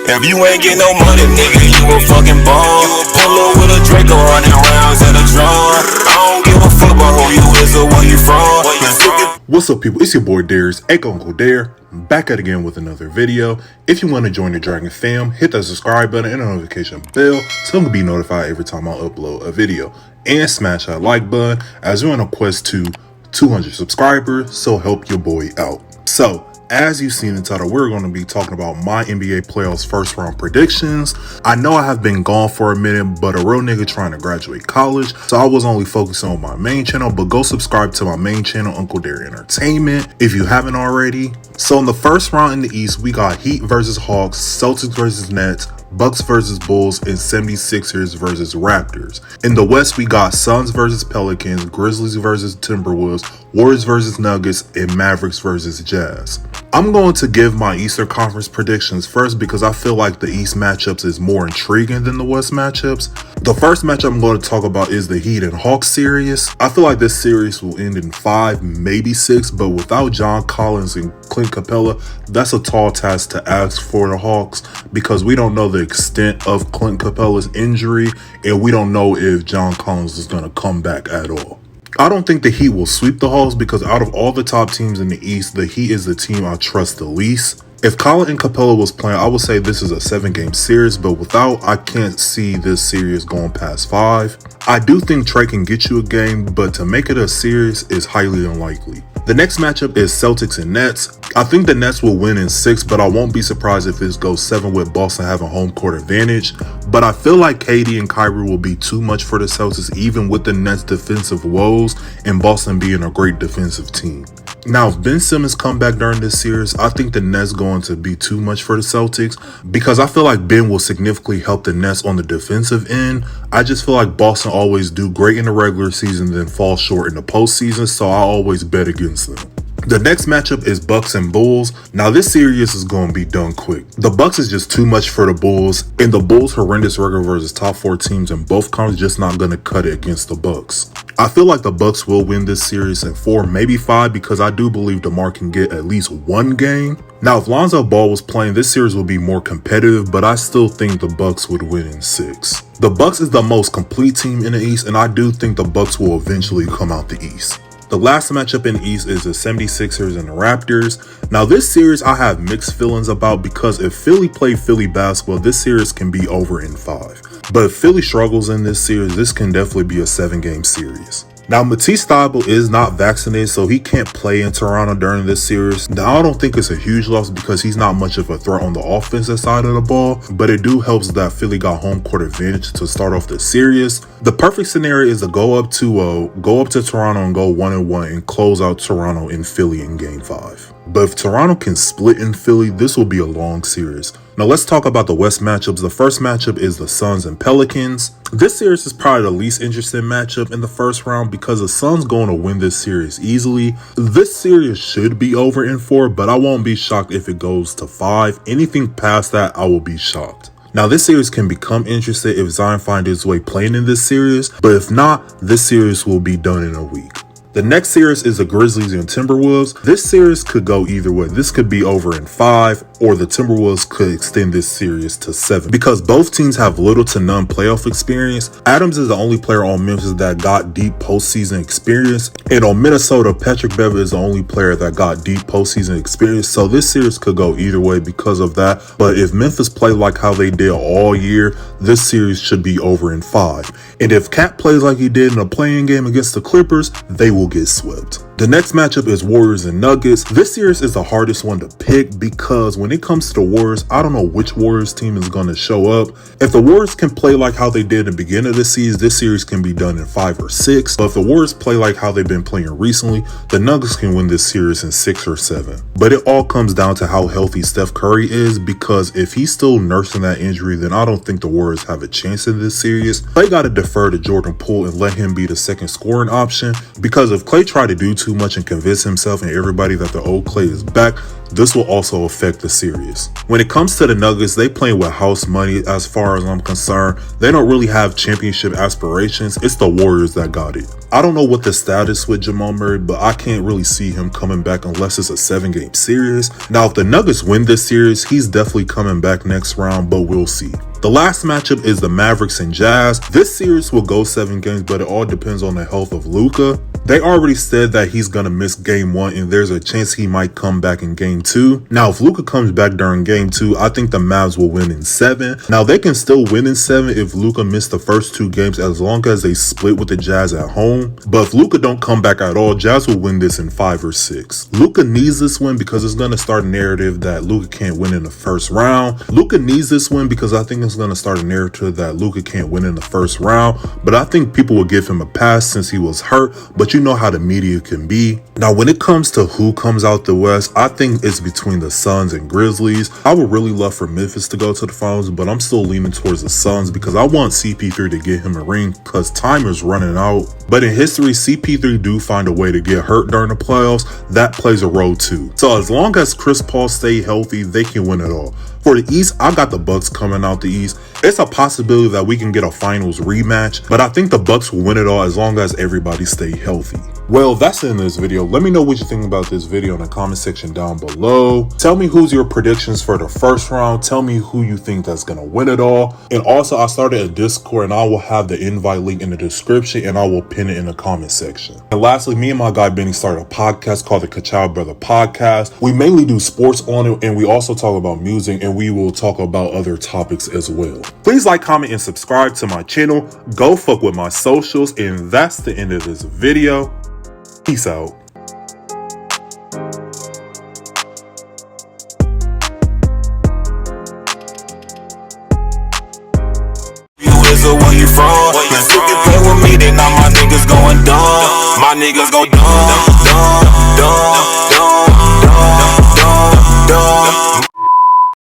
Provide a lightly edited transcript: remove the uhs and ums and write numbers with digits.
If you ain't get no money, nigga, you a fucking bum. Pull up with a Draco, 100 rounds at a drum. I don't give a fuck about who you is or where you from. What's up, people? It's your boy Derr's Uncle Derr, back at again with another video. If you want to join the Dragon fam, hit that subscribe button and the notification bell so you can be notified every time I upload a video. And smash that like button as we're on a quest to 200 subscribers, so help your boy out. So, as you've seen in the title, we're going to be talking about my NBA playoffs first round predictions. I know I have been gone for a minute, but a real nigga trying to graduate college, so I was only focusing on my main channel, but go subscribe to my main channel, Uncle Derr Entertainment, if you haven't already. So in the first round in the East, we got Heat versus Hawks, Celtics versus Nets, Bucks versus Bulls, and 76ers versus Raptors. In the West, we got Suns versus Pelicans, Grizzlies versus Timberwolves, Warriors versus Nuggets, and Mavericks versus Jazz. I'm going to give my Eastern Conference predictions first because I feel like the East matchups is more intriguing than the West matchups. The first matchup I'm going to talk about is the Heat and Hawks series. I feel like this series will end in 5, maybe 6, but without John Collins and Clint Capella, that's a tall task to ask for the Hawks because we don't know the extent of Clint Capella's injury and we don't know if John Collins is going to come back at all. I don't think the Heat will sweep the Hawks because out of all the top teams in the East, the Heat is the team I trust the least. If Collin and Capella was playing, I would say this is a 7-game series, but without, I can't see this series going past 5. I do think Trey can get you a game, but to make it a series is highly unlikely. The next matchup is Celtics and Nets. I think the Nets will win in 6, but I won't be surprised if this goes 7 with Boston having home court advantage. But I feel like KD and Kyrie will be too much for the Celtics, even with the Nets' defensive woes and Boston being a great defensive team. Now, if Ben Simmons come back during this series, I think the Nets going to be too much for the Celtics because I feel like Ben will significantly help the Nets on the defensive end. I just feel like Boston always do great in the regular season, then fall short in the postseason, so I always bet against them. The next matchup is Bucks and Bulls. Now this series is going to be done quick. The Bucks is just too much for the Bulls, and the Bulls' horrendous record versus top 4 teams in both conferences just not going to cut it against the Bucks. I feel like the Bucks will win this series in 4, maybe 5, because I do believe DeMar can get at least 1 game. Now if Lonzo Ball was playing, this series will be more competitive, but I still think the Bucks would win in 6. The Bucks is the most complete team in the East, and I do think the Bucks will eventually come out the East. The last matchup in the East is the 76ers and the Raptors. Now this series I have mixed feelings about because if Philly play Philly basketball, this series can be over in 5. But if Philly struggles in this series, this can definitely be a 7-game series. Now Matisse Thybulle is not vaccinated, so he can't play in Toronto during this series. Now I don't think it's a huge loss because he's not much of a threat on the offensive side of the ball, but it do helps that Philly got home court advantage to start off the series. The perfect scenario is to go up 2-0, go up to Toronto and go 1-1 and close out Toronto and Philly in game 5. But if Toronto can split in Philly, this will be a long series. Now let's talk about the West matchups. The first matchup is the Suns and Pelicans. This series is probably the least interesting matchup in the first round because the Suns going to win this series easily. This series should be over in 4, but I won't be shocked if it goes to 5. Anything past that, I will be shocked. Now this series can become interesting if Zion finds his way playing in this series, but if not, this series will be done in a week. The next series is the Grizzlies and Timberwolves. This series could go either way. This could be over in 5, or the Timberwolves could extend this series to 7. Because both teams have little to none playoff experience. Adams is the only player on Memphis that got deep postseason experience. And on Minnesota, Patrick Beverley is the only player that got deep postseason experience. So this series could go either way because of that. But if Memphis play like how they did all year, this series should be over in 5. And if Cat plays like he did in a playing game against the Clippers, they will get swept. The next matchup is Warriors and Nuggets. This series is the hardest one to pick because when it comes to the Warriors, I don't know which Warriors team is going to show up. If the Warriors can play like how they did in the beginning of the season, this series can be done in 5 or 6. But if the Warriors play like how they've been playing recently, the Nuggets can win this series in 6 or 7. But it all comes down to how healthy Steph Curry is because if he's still nursing that injury, then I don't think the Warriors have a chance in this series. They got to defer to Jordan Poole and let him be the second scoring option because if Klay tried to do too much and convince himself and everybody that the old Klay is back, this will also affect the series. When it comes to the Nuggets, they playing with house money as far as I'm concerned. They don't really have championship aspirations. It's the Warriors that got it. I don't know what the status with Jamal Murray, but I can't really see him coming back unless it's a 7-game series. Now, if the Nuggets win this series, he's definitely coming back next round, but we'll see. The last matchup is the Mavericks and Jazz. This series will go 7 games, but it all depends on the health of Luka. They already said that he's going to miss game 1 and there's a chance he might come back in game 2. Now, if Luka comes back during game 2, I think the Mavs will win in 7. Now, they can still win in 7 if Luka missed the first 2 games as long as they split with the Jazz at home. But if Luka don't come back at all, Jazz will win this in 5 or 6. Luka needs this win because it's going to start a narrative that Luka can't win in the first round. Luka needs this win because I think it's going to start a narrative that Luka can't win in the first round. But I think people will give him a pass since he was hurt. But you know how the media can be. Now, when it comes to who comes out the West, I think it's between the Suns and Grizzlies. I would really love for Memphis to go to the finals, but I'm still leaning towards the Suns because I want CP3 to get him a ring because time is running out. But in history, CP3 do find a way to get hurt during the playoffs. That plays a role too. So as long as Chris Paul stay healthy, they can win it all. For the East, I got the Bucks coming out the East. It's a possibility that we can get a finals rematch, but I think the Bucks will win it all as long as everybody stay healthy. Well, that's it in this video. Let me know what you think about this video in the comment section down below. Tell me who's your predictions for the first round. Tell me who you think that's going to win it all. And also, I started a Discord and I will have the invite link in the description and I will pin it in the comment section. And lastly, me and my guy Benny started a podcast called the Ka-Chow Brother Podcast. We mainly do sports on it and we also talk about music and we will talk about other topics as well. Please like, comment, and subscribe to my channel. Go fuck with my socials. And that's the end of this video. Peace out. Where you from? Cause you can play with me, then all my niggas going dumb. My niggas go dumb, dumb, dumb.